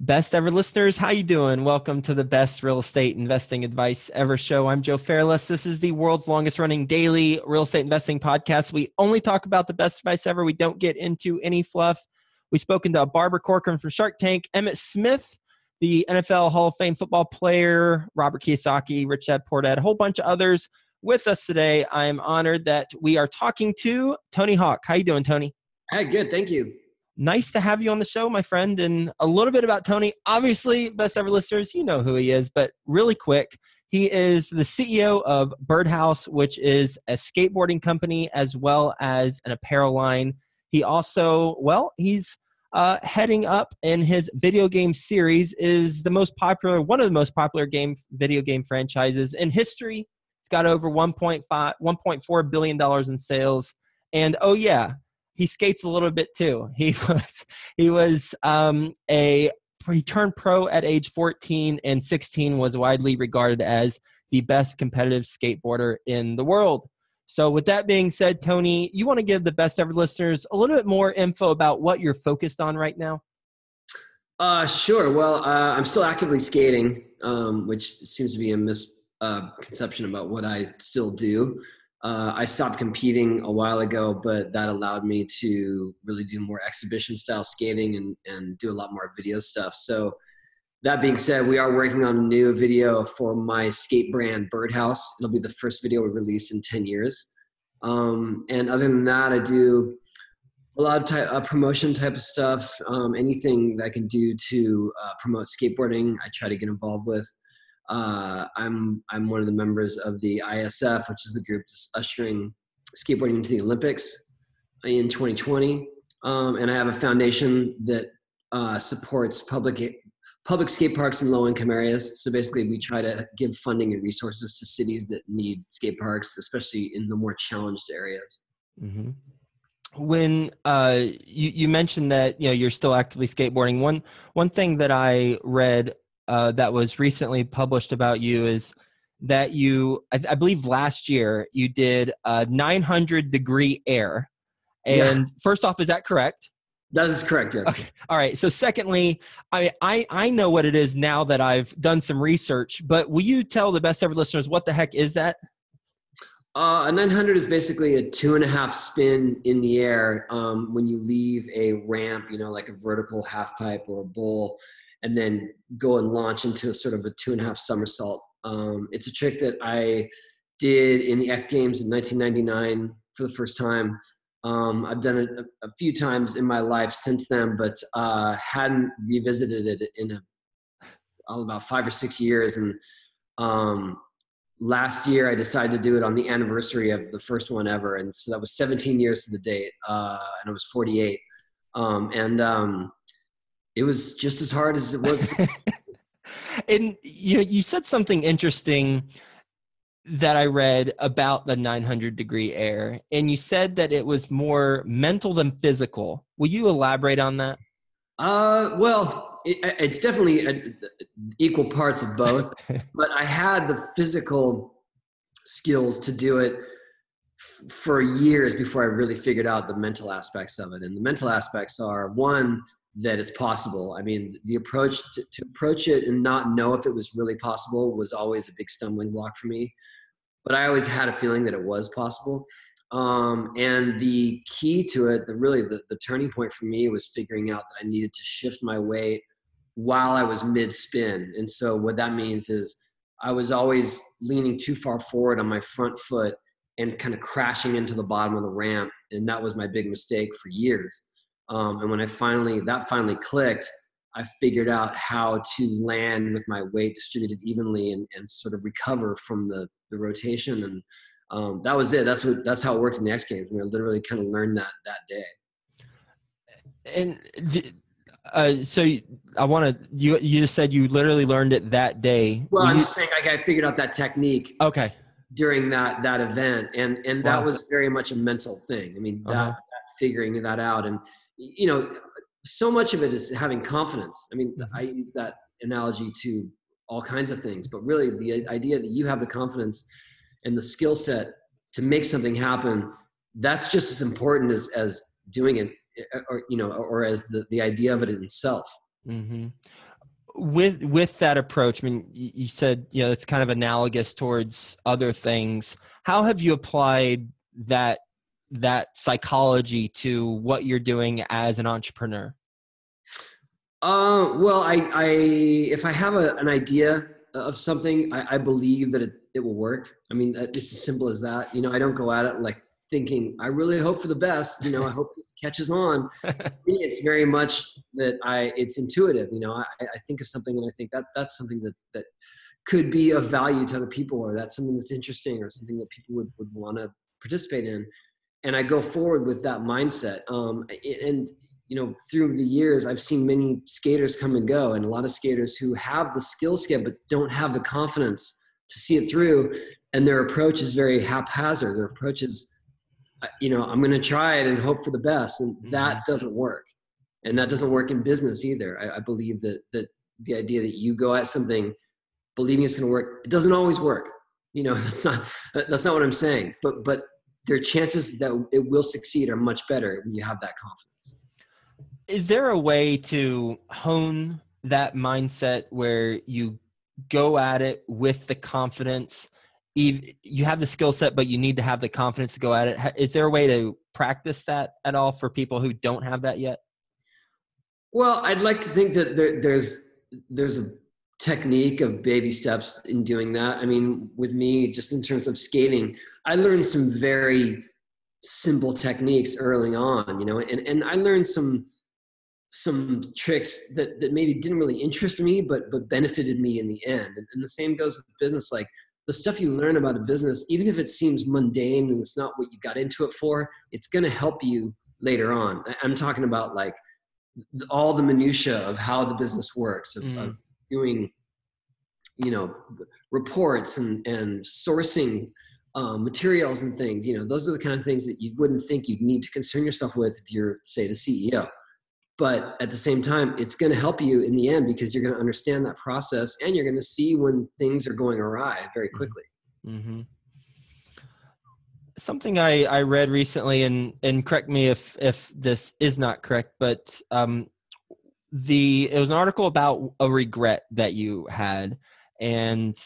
Best ever listeners, how you doing? Welcome to the best real estate investing advice ever show. I'm Joe Fairless. This is the world's longest running daily real estate investing podcast. We only talk about the best advice ever. We don't get into any fluff. We've spoken to Barbara Corcoran from Shark Tank, Emmett Smith, the NFL Hall of Fame football player, Robert Kiyosaki, Rich Dad Poor Dad, a whole bunch of others with us today. I am honored that we are talking to Tony Hawk. How you doing, Tony? Hey, good. Thank you. Nice to have you on the show, my friend. And a little bit about Tony. Obviously, best ever listeners, you know who he is, but really quick, he is the CEO of Birdhouse, which is a skateboarding company as well as an apparel line. He also, he's heading up in his video game series is one of the most popular video game franchises in history. It's got over $1.4 billion in sales. And oh yeah, he skates a little bit too. He turned pro at age 14 and 16 was widely regarded as the best competitive skateboarder in the world. So with that being said, Tony, you want to give the best ever listeners a little bit more info about what you're focused on right now? Sure. Well, I'm still actively skating, which seems to be a misconception about what I still do. I stopped competing a while ago, but that allowed me to really do more exhibition style skating and do a lot more video stuff. So that being said, we are working on a new video for my skate brand Birdhouse. It'll be the first video we released in 10 years. And other than that, I do a lot of promotion type of stuff. Anything that I can do to promote skateboarding, I try to get involved with. I'm one of the members of the ISF, which is the group that's ushering skateboarding into the Olympics in 2020. And I have a foundation that supports public skate parks in low-income areas. So basically, we try to give funding and resources to cities that need skate parks, especially in the more challenged areas. Mm-hmm. When you mentioned that you're still actively skateboarding, one thing that I read that was recently published about you is that I believe last year you did a 900-degree air. And First off, is that correct? That is correct, yes. Okay. All right. So secondly, I know what it is now that I've done some research, but will you tell the best ever listeners what the heck is that? A 900 is basically a 2.5 spin in the air when you leave a ramp, like a vertical half pipe or a bowl, and then go and launch into a sort of a 2.5 somersault. It's a trick that I did in the X Games in 1999 for the first time. I've done it a few times in my life since then, but hadn't revisited it in about 5 or 6 years. And last year I decided to do it on the anniversary of the first one ever. And so that was 17 years to the date, and I was 48. It was just as hard as it was. And you said something interesting that I read about the 900-degree air, and you said that it was more mental than physical. Will you elaborate on that? It's definitely equal parts of both, but I had the physical skills to do it for years before I really figured out the mental aspects of it. And the mental aspects are, one, that it's possible. I mean, the approach to approach it and not know if it was really possible was always a big stumbling block for me. But I always had a feeling that it was possible. And the key to it, the turning point for me was figuring out that I needed to shift my weight while I was mid-spin. And so what that means is I was always leaning too far forward on my front foot and kind of crashing into the bottom of the ramp. And that was my big mistake for years. And when that finally clicked, I figured out how to land with my weight distributed evenly and sort of recover from the rotation. And that was it. That's how it worked in the X Games. We literally kind of learned that day. And so you just said you literally learned it that day. Well, I'm just saying I figured out that technique. Okay. During that event. And that was very much a mental thing. I mean, that figuring that out. And, so much of it is having confidence. I mean, I use that analogy to all kinds of things, but really the idea that you have the confidence and the skill set to make something happen, that's just as important as doing it, or as the idea of it in itself. Mm-hmm. With that approach, I mean, you said, it's kind of analogous towards other things. How have you applied that psychology to what you're doing as an entrepreneur? Well, I if I have an idea of something, I believe that it will work. I mean, it's as simple as that. I don't go at it like thinking, I really hope for the best. I hope this catches on. For me, it's very much that it's intuitive. I think of something and I think that's something that could be of value to other people, or that's something that's interesting, or something that people would want to participate in. And I go forward with that mindset. And through the years, I've seen many skaters come and go, and a lot of skaters who have the skill set but don't have the confidence to see it through. And their approach is very haphazard. Their approach is, I'm going to try it and hope for the best, and that doesn't work. And that doesn't work in business either. I believe that the idea that you go at something believing it's going to work, it doesn't always work. That's not what I'm saying. But their chances that it will succeed are much better when you have that confidence. Is there a way to hone that mindset where you go at it with the confidence? You have the skill set, but you need to have the confidence to go at it. Is there a way to practice that at all for people who don't have that yet? Well, I'd like to think that there's a technique of baby steps in doing that. I mean, with me, just in terms of skating, I learned some very simple techniques early on, and I learned some tricks that maybe didn't really interest me, but benefited me in the end. And the same goes with business. Like, the stuff you learn about a business, even if it seems mundane and it's not what you got into it for, it's going to help you later on. I'm talking about like all the minutia of how the business works, of doing, reports and sourcing materials and things. Those are the kind of things that you wouldn't think you'd need to concern yourself with if you're, say, the CEO. But at the same time, it's going to help you in the end, because you're going to understand that process, and you're going to see when things are going awry very quickly. Mm-hmm. Something I read recently, and correct me if this is not correct, but it was an article about a regret that you had, and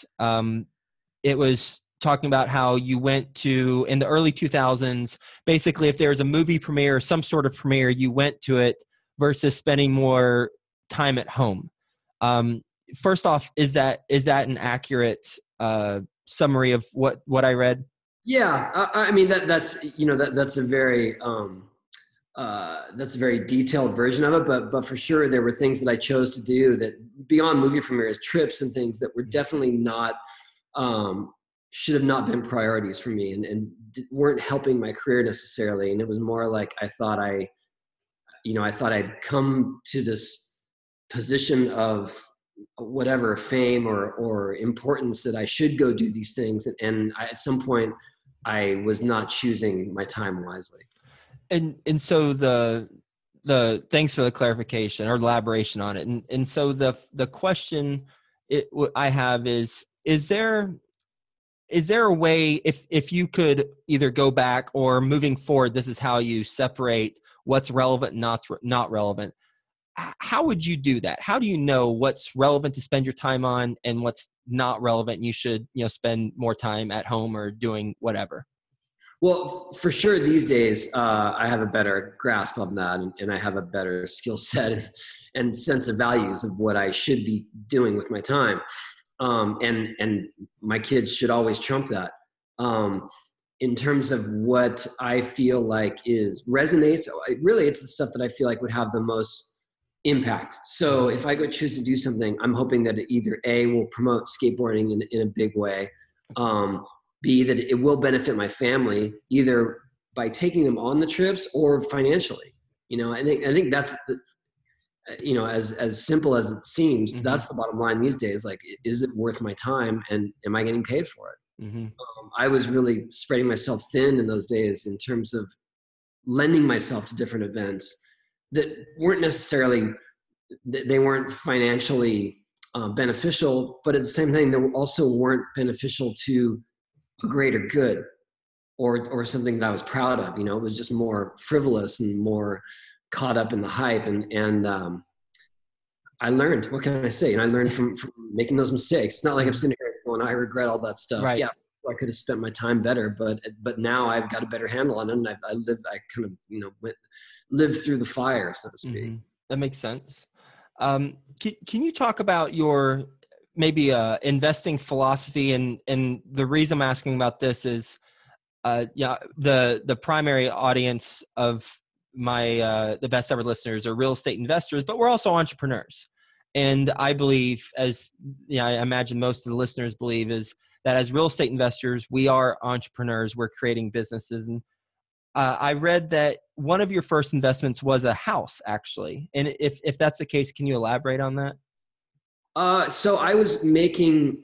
it was talking about how you went to, in the early 2000s, basically if there was a movie premiere or some sort of premiere, you went to it versus spending more time at home. First off, is that an accurate summary of what I read? Yeah, I mean that's that's a very detailed version of it, but for sure there were things that I chose to do that beyond movie premieres, trips and things that were definitely not should have not been priorities for me, and weren't helping my career necessarily. And it was more like I thought I'd come to this position of whatever fame or importance that I should go do these things. And at some point I was not choosing my time wisely. And so the thanks for the clarification or elaboration on it. And so the question I have is there a way, if you could either go back or moving forward, this is how you separate what's relevant and not relevant. How would you do that? How do you know what's relevant to spend your time on and what's not relevant and you should, spend more time at home or doing whatever? Well, for sure these days, I have a better grasp of that, and I have a better skill set and sense of values of what I should be doing with my time. And my kids should always trump that. In terms of what I feel like resonates, really it's the stuff that I feel like would have the most impact. So if I go choose to do something, I'm hoping that it either A, will promote skateboarding in a big way, B, that it will benefit my family either by taking them on the trips or financially. I think that's as simple as it seems, that's the bottom line these days. Like, is it worth my time, and am I getting paid for it? I was really spreading myself thin in those days in terms of lending myself to different events that weren't necessarily, they weren't financially beneficial, but at the same time, they also weren't beneficial to a greater good or something that I was proud of. It was just more frivolous and more caught up in the hype. And I learned. What can I say? And I learned from making those mistakes. It's not like I'm sitting here going, I regret all that stuff. Right. Yeah, I could have spent my time better, but now I've got a better handle on it. And I kind of lived through the fire, so to speak. Mm-hmm. That makes sense. Can you talk about your maybe investing philosophy? And the reason I'm asking about this is, the primary audience of my the best ever listeners are real estate investors, but we're also entrepreneurs. And I believe, as I imagine most of the listeners believe, is that as real estate investors, we are entrepreneurs. We're creating businesses. And I read that one of your first investments was a house, actually. And if that's the case, can you elaborate on that? So I was making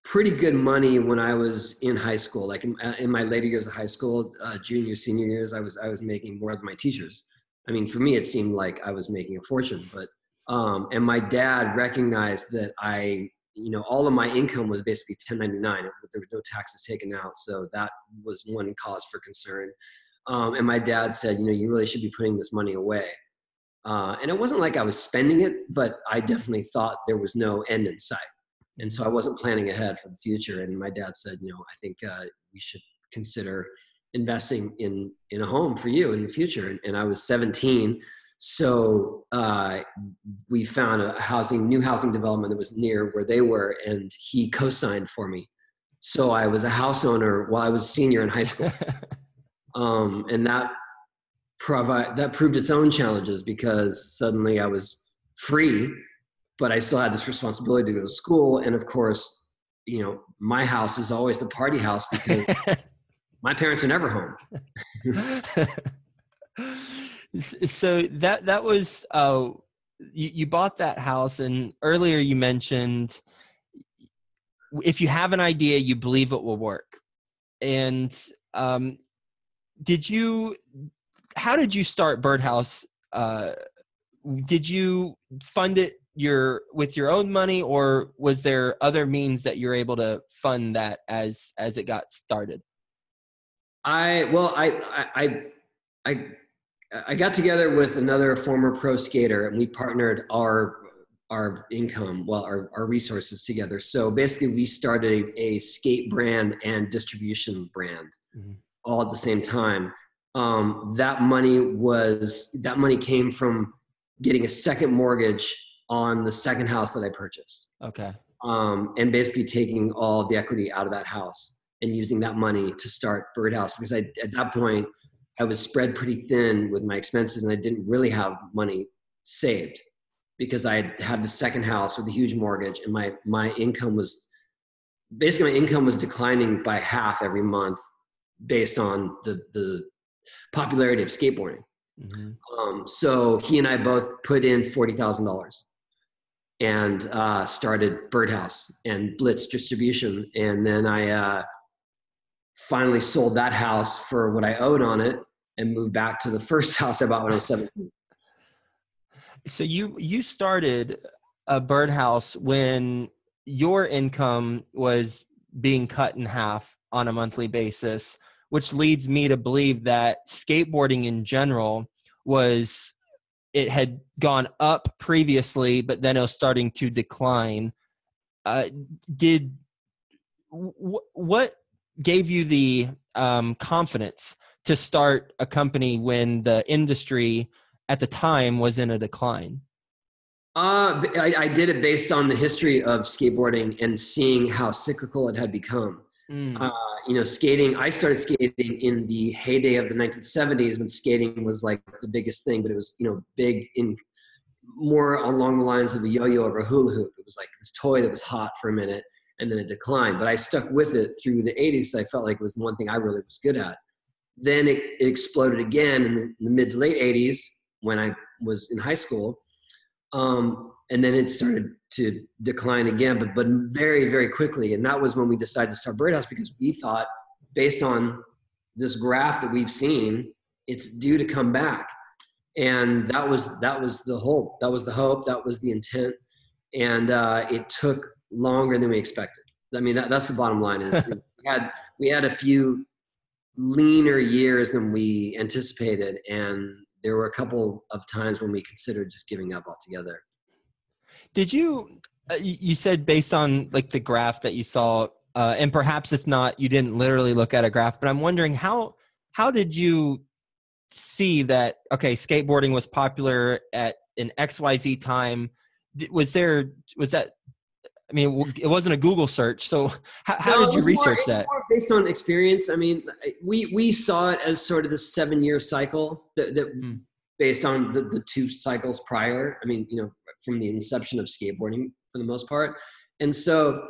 pretty good money when I was in high school. Like in my later years of high school, junior, senior years, I was making more than my teachers. I mean, for me, it seemed like I was making a fortune, but, and my dad recognized that all of my income was basically 1099. There were no taxes taken out. So that was one cause for concern. And my dad said, you really should be putting this money away. And it wasn't like I was spending it, but I definitely thought there was no end in sight. And so I wasn't planning ahead for the future. And my dad said, I think we should consider investing in a home for you in the future. And I was 17. So we found a new housing development that was near where they were, and he co-signed for me. So I was a house owner while I was a senior in high school. And that proved its own challenges, because suddenly I was free, but I still had this responsibility to go to school. And of course, my house is always the party house because my parents are never home. So that was, you bought that house, and earlier you mentioned if you have an idea, you believe it will work. And how did you start Birdhouse? Did you fund it with your own money, or was there other means that you're able to fund that as it got started? I got together with another former pro skater, and we partnered our income, our resources together. So basically we started a skate brand and distribution brand all at the same time. That money came from getting a second mortgage on the second house that I purchased. Okay. And basically taking all the equity out of that house and using that money to start Birdhouse, because at that point I was spread pretty thin with my expenses, and I didn't really have money saved because I had the second house with a huge mortgage, and my income was declining by half every month based on the popularity of skateboarding. Mm-hmm. So he and I both put in $40,000 and started Birdhouse and Blitz distribution. And then I finally sold that house for what I owed on it and moved back to the first house I bought when I was 17. So you started a Birdhouse when your income was being cut in half on a monthly basis, which leads me to believe that skateboarding in general it had gone up previously, but then it was starting to decline. What gave you the confidence to start a company when the industry at the time was in a decline? I did it based on the history of skateboarding and seeing how cyclical it had become. Skating, I started skating in the heyday of the 1970s when skating was like the biggest thing, but it was, big in more along the lines of a yo-yo or a hula hoop. It was like this toy that was hot for a minute and then it declined, but I stuck with it through the 80s. So I felt like it was the one thing I really was good at. Then it exploded again in the mid to late 80s when I was in high school. And then it started to decline again, but very, very quickly. And that was when we decided to start Birdhouse, because we thought, based on this graph that we've seen, it's due to come back. And that was the hope. That was the hope. That was the intent. And it took longer than we expected. I mean, that's the bottom line. Is we had a few leaner years than we anticipated, and there were a couple of times when we considered just giving up altogether. Did you, you said based on like the graph that you saw, and perhaps if not, you didn't literally look at a graph, but I'm wondering how did you see that, okay, skateboarding was popular at an XYZ time? Was that, I mean, it wasn't a Google search. So how No, did you research it was that? more based on experience. I mean, we saw it as sort of the 7-year cycle that Mm. based on the 2 cycles prior. I mean, from the inception of skateboarding for the most part. And so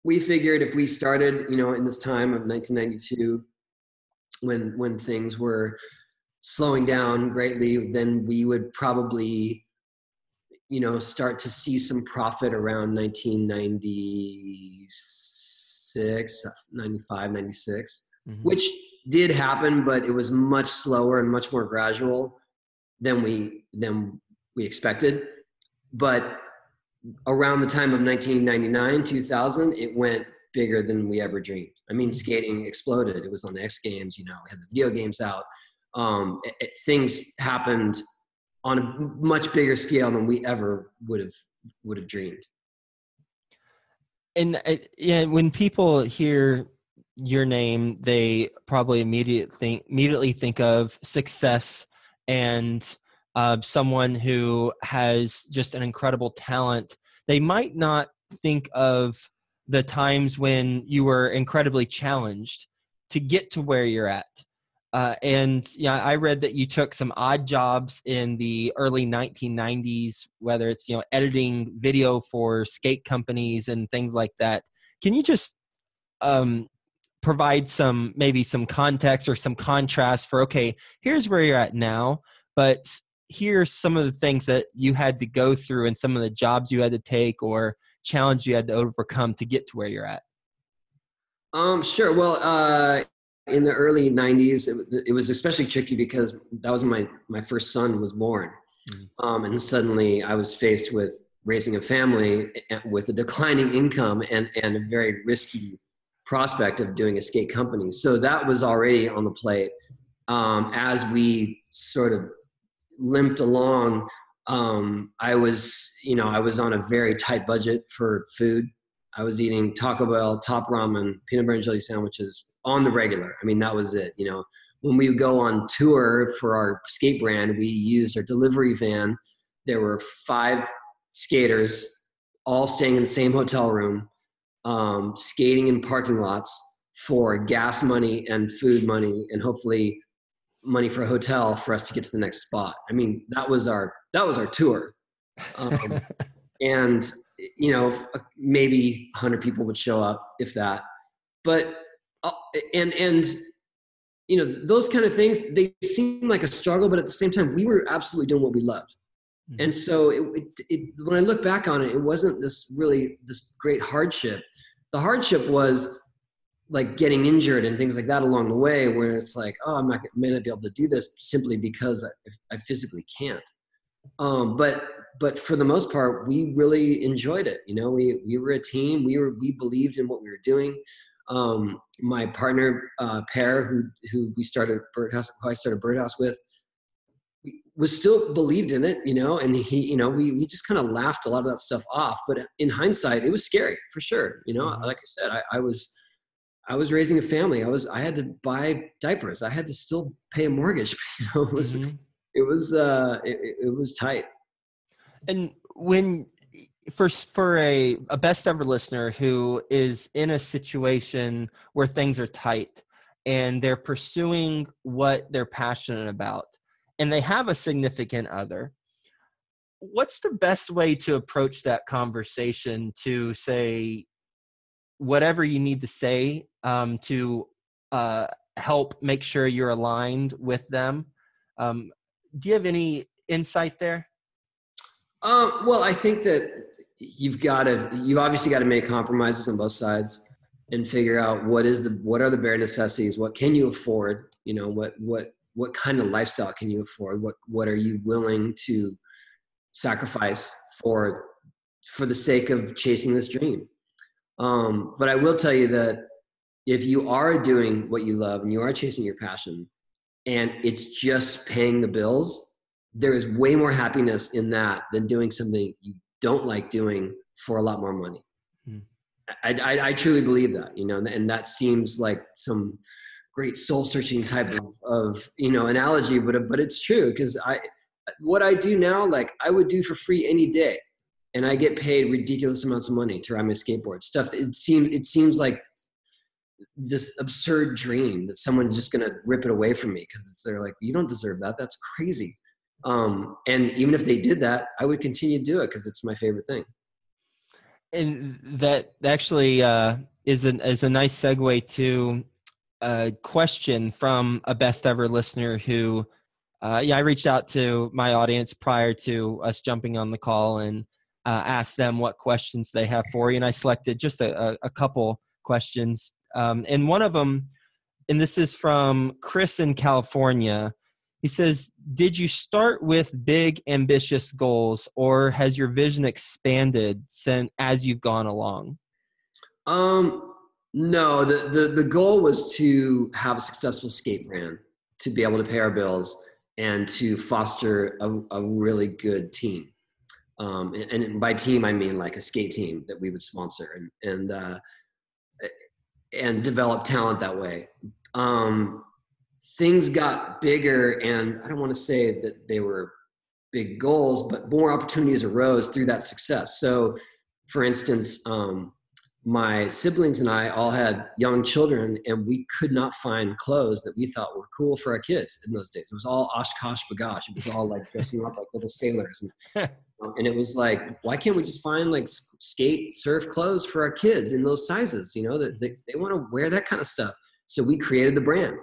we figured if we started, in this time of 1992, when things were slowing down greatly, then we would probably, start to see some profit around 1996, 95, 96, Mm-hmm. which did happen, but it was much slower and much more gradual than we expected. But around the time of 1999, 2000, it went bigger than we ever dreamed. I mean, skating exploded. It was on the X Games, we had the video games out. Things happened on a much bigger scale than we ever would have dreamed. And yeah, when people hear your name, they probably immediately think of success and someone who has just an incredible talent. They might not think of the times when you were incredibly challenged to get to where you're at. And yeah, I read that you took some odd jobs in the early 1990s, whether it's, editing video for skate companies and things like that. Can you just provide maybe some context or some contrast for, okay, here's where you're at now, but here's some of the things that you had to go through and some of the jobs you had to take or challenge you had to overcome to get to where you're at? Sure. Well, in the early 90s, it was especially tricky because that was when my first son was born. Mm-hmm. And suddenly I was faced with raising a family with a declining income and a very risky prospect of doing a skate company. So that was already on the plate. As we sort of limped along, I was on a very tight budget for food. I was eating Taco Bell, top ramen, peanut butter and jelly sandwiches on the regular. I mean, that was it. When we would go on tour for our skate brand, we used our delivery van. There were 5 skaters all staying in the same hotel room, skating in parking lots for gas money and food money and hopefully money for a hotel for us to get to the next spot. I mean, that was our tour. And maybe 100 people would show up, if that. But those kind of things, they seem like a struggle, but at the same time, we were absolutely doing what we loved. Mm-hmm. And so when I look back on it, it wasn't this great hardship. The hardship was like getting injured and things like that along the way, where it's like, oh, I may not be able to do this simply because I physically can't. But for the most part, we really enjoyed it. We were a team. We believed in what we were doing. My partner, Per, who I started Birdhouse with, was still believed in it, and he, we just kind of laughed a lot of that stuff off. But in hindsight, it was scary for sure. Mm-hmm. Like I said, I was raising a family. I had to buy diapers. I had to still pay a mortgage. It was, mm-hmm. it was tight. And when for a best ever listener who is in a situation where things are tight and they're pursuing what they're passionate about and they have a significant other, what's the best way to approach that conversation to say whatever you need to say to help make sure you're aligned with them? Do you have any insight there? Well, I think that you've obviously got to make compromises on both sides and figure out what are the bare necessities, what can you afford, what kind of lifestyle can you afford, what are you willing to sacrifice for the sake of chasing this dream. But I will tell you that if you are doing what you love and you are chasing your passion and it's just paying the bills, there is way more happiness in that than doing something you don't like doing for a lot more money. Hmm. I truly believe that, and that seems like some great soul searching type of analogy, but it's true, because what I do now, like I would do for free any day, and I get paid ridiculous amounts of money to ride my skateboard stuff. It seems like this absurd dream that someone's just going to rip it away from me, because they're like, you don't deserve that. That's crazy. And even if they did that, I would continue to do it because it's my favorite thing. And that actually is a nice segue to a question from a best ever listener who, I reached out to my audience prior to us jumping on the call and asked them what questions they have for you. And I selected just a couple questions. And one of them, and this is from Chris in California. He says, did you start with big, ambitious goals, or has your vision expanded as you've gone along? No, the goal was to have a successful skate brand, to be able to pay our bills, and to foster a really good team. And by team, I mean like a skate team that we would sponsor and develop talent that way. Things got bigger, and I don't want to say that they were big goals, but more opportunities arose through that success. So, for instance, my siblings and I all had young children, and we could not find clothes that we thought were cool for our kids in those days. It was all Oshkosh bagosh. It was all like dressing up like little sailors. And it was like, why can't we just find like skate, surf clothes for our kids in those sizes, that they want to wear that kind of stuff. So we created the brand,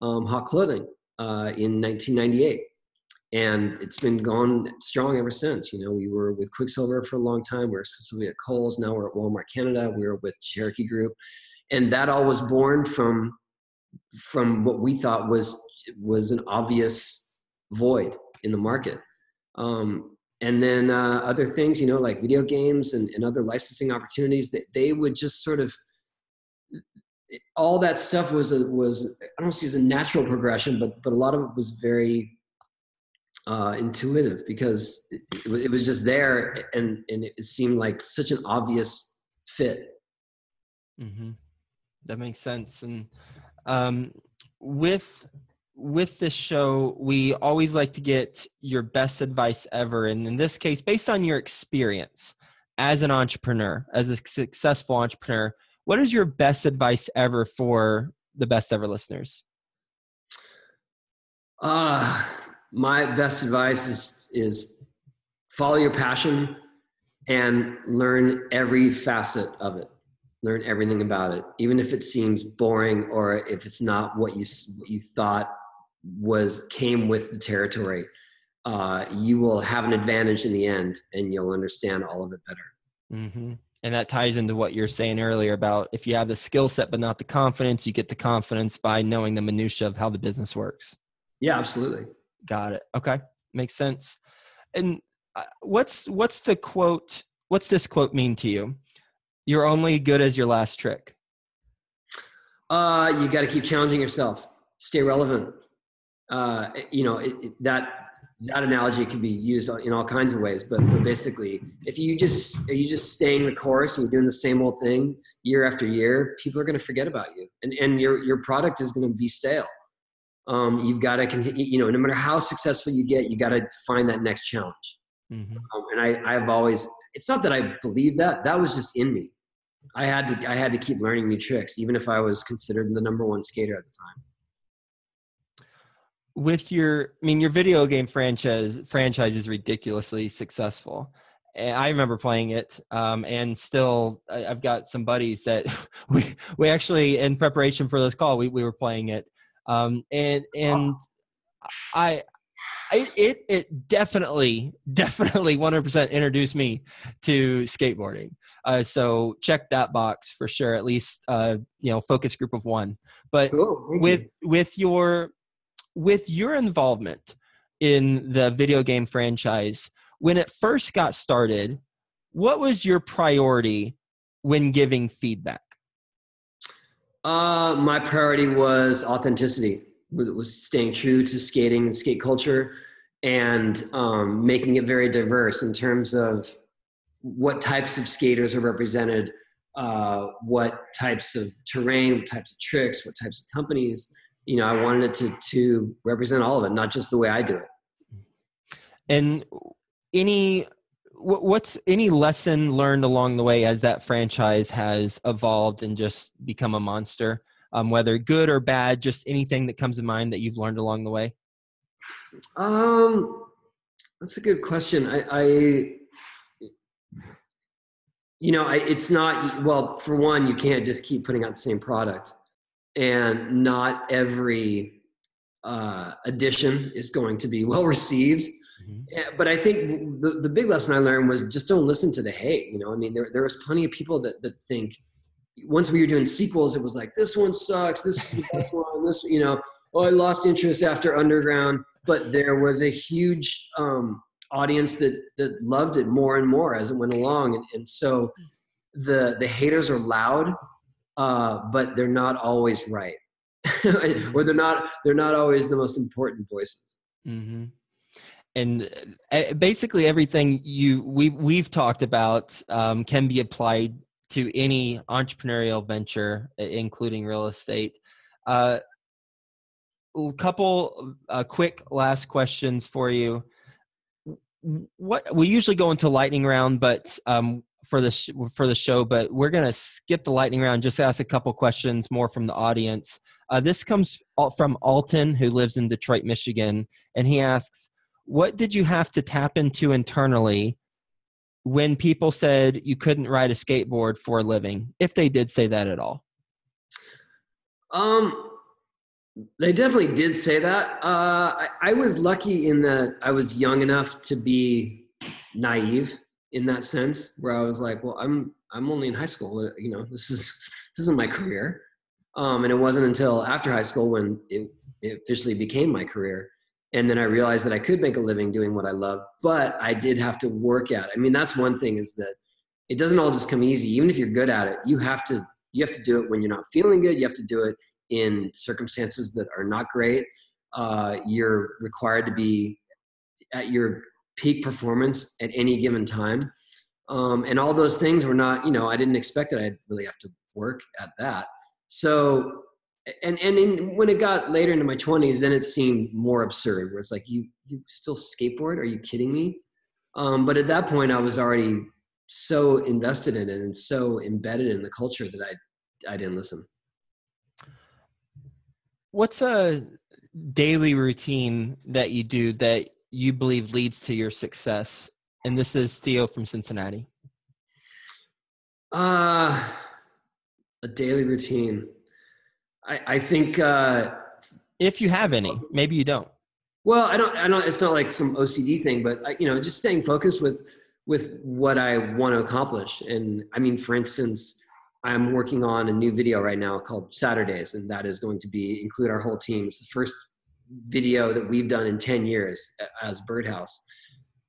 Hot Clothing, in 1998. And it's been going strong ever since. We were with Quicksilver for a long time. We were exclusively at Kohl's. Now we're at Walmart Canada. We were with Cherokee Group. And that all was born from what we thought was an obvious void in the market. And then other things, like video games and other licensing opportunities, that they would just sort of, all that stuff was I don't see as a natural progression, but a lot of it was very intuitive, because it was just there, and it seemed like such an obvious fit. Mm-hmm. That makes sense. And with this show, we always like to get your best advice ever. And in this case, based on your experience as an entrepreneur, as a successful entrepreneur, what is your best advice ever for the best ever listeners? My best advice is follow your passion and learn every facet of it. Learn everything about it, even if it seems boring or if it's not what you thought came with the territory. You will have an advantage in the end, and you'll understand all of it better. Mm-hmm. And that ties into what you're saying earlier about if you have the skill set but not the confidence, you get the confidence by knowing the minutia of how the business works. Yeah, absolutely. Got it. Okay. Makes sense. And what's the quote? What's this quote mean to you? You're only good as your last trick. You got to keep challenging yourself. Stay relevant. That analogy can be used in all kinds of ways, but basically, if you just staying the course and you're doing the same old thing year after year, people are going to forget about you, and your product is going to be stale. You've got to continue, no matter how successful you get, you got to find that next challenge. Mm-hmm. And I've always, it's not that I believe that was just in me. I had to keep learning new tricks, even if I was considered the number one skater at the time. With your video game franchise is ridiculously successful. And I remember playing it, and still I've got some buddies that we actually, in preparation for this call, we were playing it. And awesome. It definitely 100% introduced me to skateboarding. So check that box for sure, at least, focus group of one. But cool. With your involvement in the video game franchise, when it first got started, what was your priority when giving feedback? My priority was authenticity. Was staying true to skating and skate culture, and making it very diverse in terms of what types of skaters are represented, what types of terrain, what types of tricks, what types of companies. I wanted it to represent all of it, not just the way I do it. And what's any lesson learned along the way as that franchise has evolved and just become a monster, whether good or bad, just anything that comes to mind that you've learned along the way? That's a good question. It's not, well, for one, you can't just keep putting out the same product, and not every edition is going to be well received. Mm-hmm. But I think the big lesson I learned was just don't listen to the hate. There was plenty of people that think, once we were doing sequels, it was like, this one sucks, this is the best one, this, I lost interest after Underground. But there was a huge audience that loved it more and more as it went along. And so the haters are loud, but they're not always right. Or they're not always the most important voices. Mm-hmm. And basically everything we've talked about can be applied to any entrepreneurial venture, including real estate. A couple quick last questions for you. What we usually go into lightning round, but for the show, but we're going to skip the lightning round. Just ask a couple questions more from the audience. This comes from Alton, who lives in Detroit, Michigan, and he asks, what did you have to tap into internally when people said you couldn't ride a skateboard for a living, if they did say that at all? They definitely did say that. I was lucky in that I was young enough to be naive in that sense, where I was like, well, I'm only in high school. This isn't my career. And it wasn't until after high school when it officially became my career. And then I realized that I could make a living doing what I love, but I did have to work at it. That's one thing, is that it doesn't all just come easy. Even if you're good at it, you have to do it when you're not feeling good. You have to do it in circumstances that are not great. You're required to be at your peak performance at any given time. And all those things were not, I didn't expect that I'd really have to work at that. So, when it got later into my 20s, then it seemed more absurd, where it's like, you still skateboard? Are you kidding me? But at that point I was already so invested in it and so embedded in the culture that I didn't listen. What's a daily routine that you do that you believe leads to your success? And this is Theo from Cincinnati. A daily routine. I think if you have any, maybe you don't. Well, I don't. It's not like some OCD thing, but just staying focused with what I want to accomplish. And for instance, I'm working on a new video right now called Saturdays, and that is going to include our whole team. It's the first video that we've done in 10 years as Birdhouse.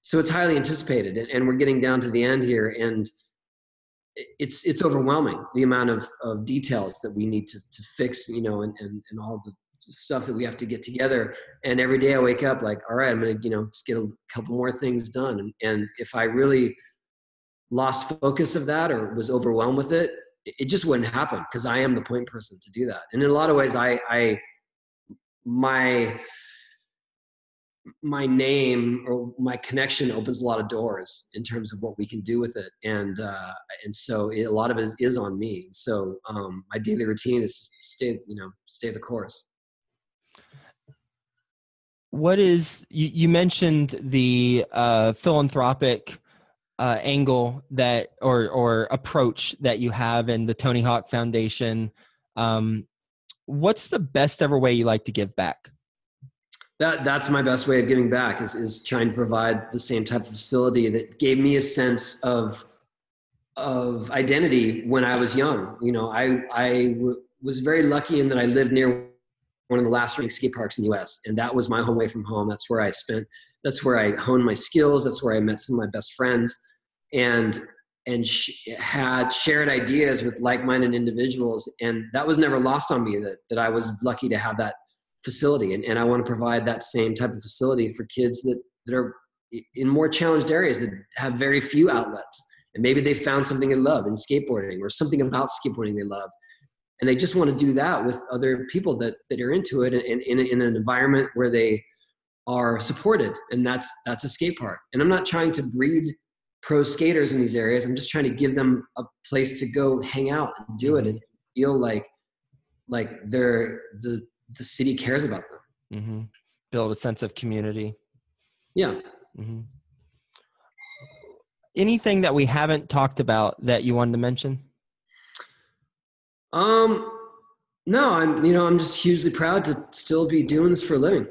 So it's highly anticipated, and we're getting down to the end here, and it's overwhelming, the amount of details that we need to fix, and all the stuff that we have to get together. And every day I wake up like, all right, I'm going to, just get a couple more things done. And if I really lost focus of that or was overwhelmed with it, it just wouldn't happen, because I am the point person to do that. And in a lot of ways, my name or my connection opens a lot of doors in terms of what we can do with it. And so a lot of it is on me. So my daily routine is stay the course. What is, you mentioned the philanthropic angle that, or approach that you have in the Tony Hawk Foundation. What's the best ever way you like to give back? That's my best way of giving back, is trying to provide the same type of facility that gave me a sense of identity when I was young. I was very lucky in that I lived near one of the last running skate parks in the US. And that was my home away from home. That's where I honed my skills. That's where I met some of my best friends and had shared ideas with like-minded individuals. And that was never lost on me, that I was lucky to have that facility. And I want to provide that same type of facility for kids that are in more challenged areas that have very few outlets. And maybe they found something they love in skateboarding, or something about skateboarding they love. And they just want to do that with other people that are into it, and in an environment where they are supported. And that's a skate park. And I'm not trying to breed pro skaters in these areas. I'm just trying to give them a place to go hang out and do it and feel like they're the city cares about them. Mm-hmm. Build a sense of community. Yeah. Mm-hmm. Anything that we haven't talked about that you wanted to mention? No, I'm just hugely proud to still be doing this for a living.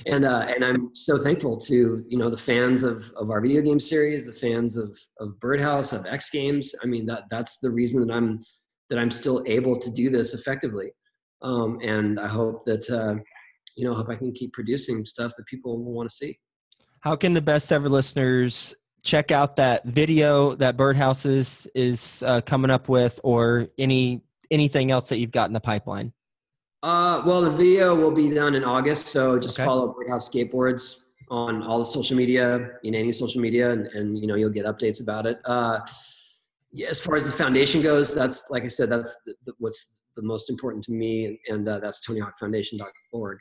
And I'm so thankful to, the fans of our video game series, the fans of Birdhouse, of X Games. I mean, that's the reason that I'm still able to do this effectively. And I hope that, hope I can keep producing stuff that people will want to see. How can the best ever listeners check out that video that Birdhouse is coming up with, or anything else that you've got in the pipeline? Well, the video will be done in August, so just follow Birdhouse Skateboards on all the social media, in any social media, and you'll get updates about it. Yeah, as far as the foundation goes, that's, like I said, that's what's the most important to me, and that's TonyHawkFoundation.org.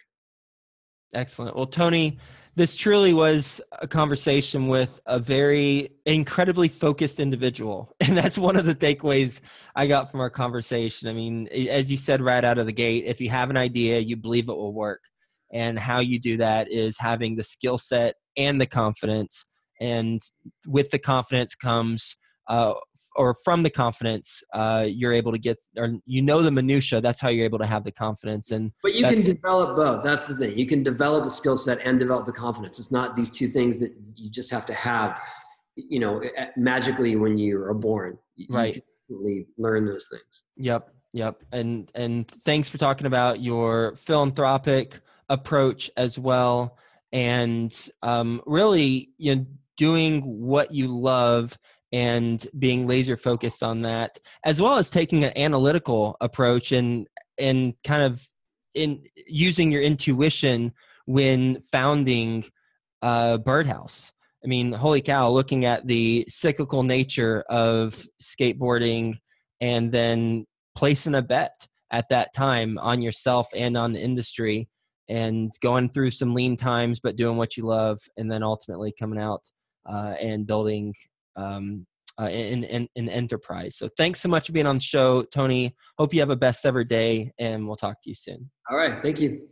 Excellent. Well, Tony, this truly was a conversation with a very incredibly focused individual. And that's one of the takeaways I got from our conversation. I mean, as you said right out of the gate, if you have an idea, you believe it will work. And how you do that is having the skill set and the confidence. And with the confidence comes, or from the confidence, you're able to get, or the minutia. That's how you're able to have the confidence. But you can develop both. That's the thing. You can develop the skill set and develop the confidence. It's not these two things that you just have to have, magically when you are born. Right. You can really learn those things. Yep. And thanks for talking about your philanthropic approach as well. And really, doing what you love and being laser focused on that, as well as taking an analytical approach and kind of in using your intuition when founding Birdhouse. I mean, holy cow, looking at the cyclical nature of skateboarding and then placing a bet at that time on yourself and on the industry, and going through some lean times, but doing what you love, and then ultimately coming out and building an enterprise. So thanks so much for being on the show, Tony. Hope you have a best ever day, and we'll talk to you soon. All right. Thank you.